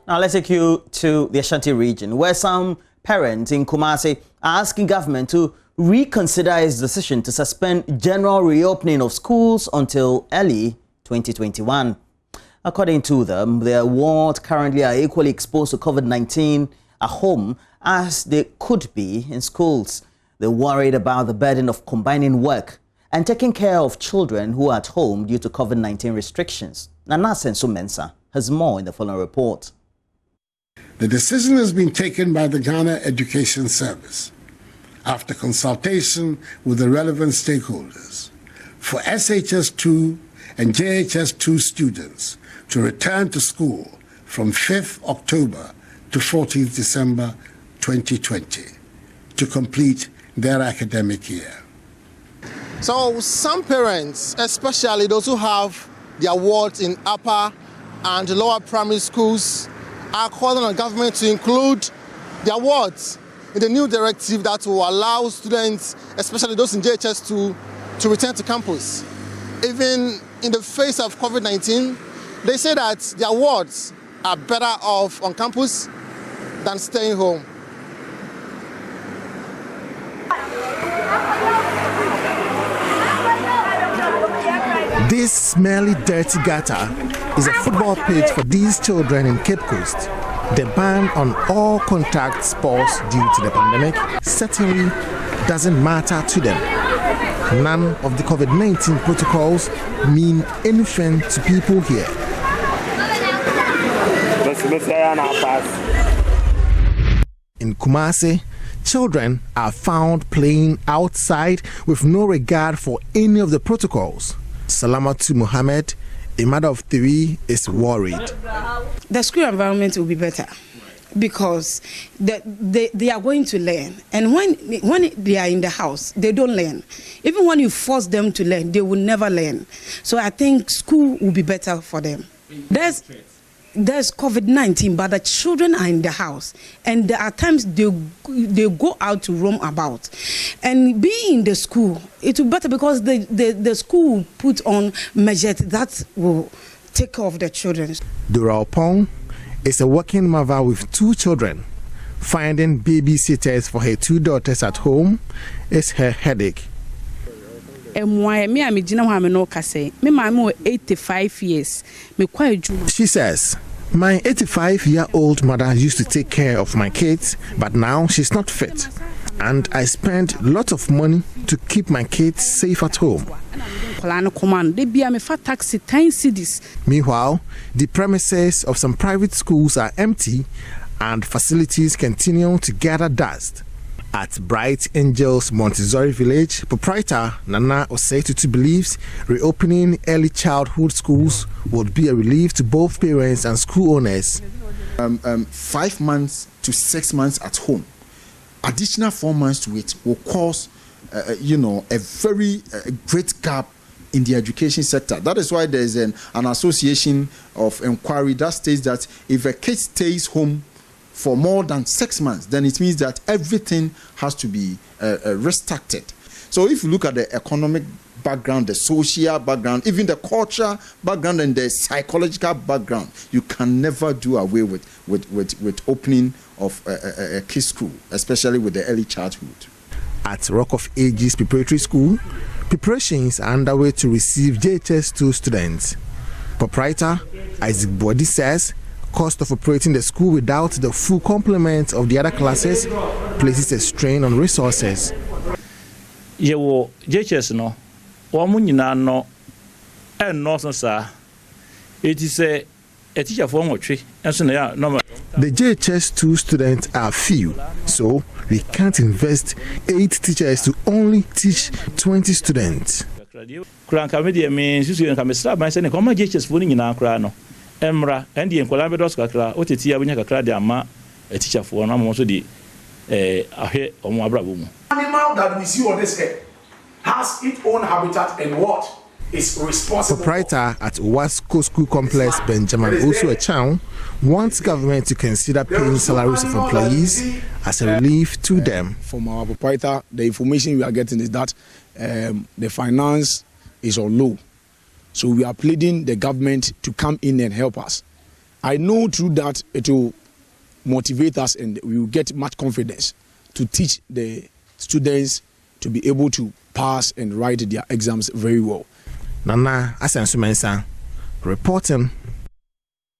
Now let's take you to the Ashanti region, where some parents in Kumasi are asking government to reconsider its decision to suspend general reopening of schools until early 2021. According to them, their ward currently are equally exposed to COVID-19 at home as they could be in schools. They're worried about the burden of combining work and taking care of children who are at home due to COVID-19 restrictions. Nana Sensu Mensah has more in the following report. The decision has been taken by the Ghana Education Service after consultation with the relevant stakeholders for SHS2 and JHS2 students to return to school from 5th October to 14th December 2020 to complete their academic year. So some parents, especially those who have their wards in upper and lower primary schools, are calling on government to include their wards in the new directive that will allow students, especially those in JHS2, to return to campus. Even in the face of COVID-19, they say that their wards are better off on campus than staying home. This smelly, dirty gutter is a football pitch for these children in Cape Coast. The ban on all contact sports due to the pandemic certainly doesn't matter to them. None of the COVID-19 protocols mean anything to people here. In Kumasi, children are found playing outside with no regard for any of the protocols. Salamatu Mohammed, a mother of 3, is worried. The school environment will be better because they are going to learn. And when they are in the house, they don't learn. Even when you force them to learn, they will never learn. So I think school will be better for them. There's COVID-19, but the children are in the house, and there are times they go out to roam about. And being in the school, it will be better because the school will put on measures that will take care of the children. Dora Opong is a working mother with 2 children. Finding babysitters for her 2 daughters at home is her headache. She says, my 85-year-old mother used to take care of my kids, but now she's not fit. And I spend lots of money to keep my kids safe at home. Meanwhile, the premises of some private schools are empty and facilities continue to gather dust. At Bright Angels Montessori Village, proprietor Nana Osetutu believes reopening early childhood schools would be a relief to both parents and school owners. 5 months to 6 months at home. Additional 4 months to it will cause, a very great gap in the education sector. That is why there is an association of inquiry that states that if a kid stays home for more than 6 months, then it means that everything has to be restarted. So if you look at the economic background, the social background, even the cultural background and the psychological background, you can never do away with opening of a kid's school, especially with the early childhood. At Rock of Ages Preparatory School, preparations are underway to receive JHS2 students. Proprietor Isaac Body says cost of operating the school without the full complement of the other classes places a strain on resources. The JHS2 students are few, so we can't invest 8 teachers to only teach 20 students. Emra and the Colabedos Kakra, Otitia Kakra de Ama, a teacher for one also the ahe or Mabrabu. Animal that we see on this earth has its own habitat and what is responsible. Proprietor at Wasco School Complex, Benjamin Osu wants government to consider paying salaries of employees as a relief to them. From our proprietor, the information we are getting is that the finance is on low. So we are pleading the government to come in and help us. I know through that it will motivate us and we will get much confidence to teach the students to be able to pass and write their exams very well. Nana Asensumensa reporting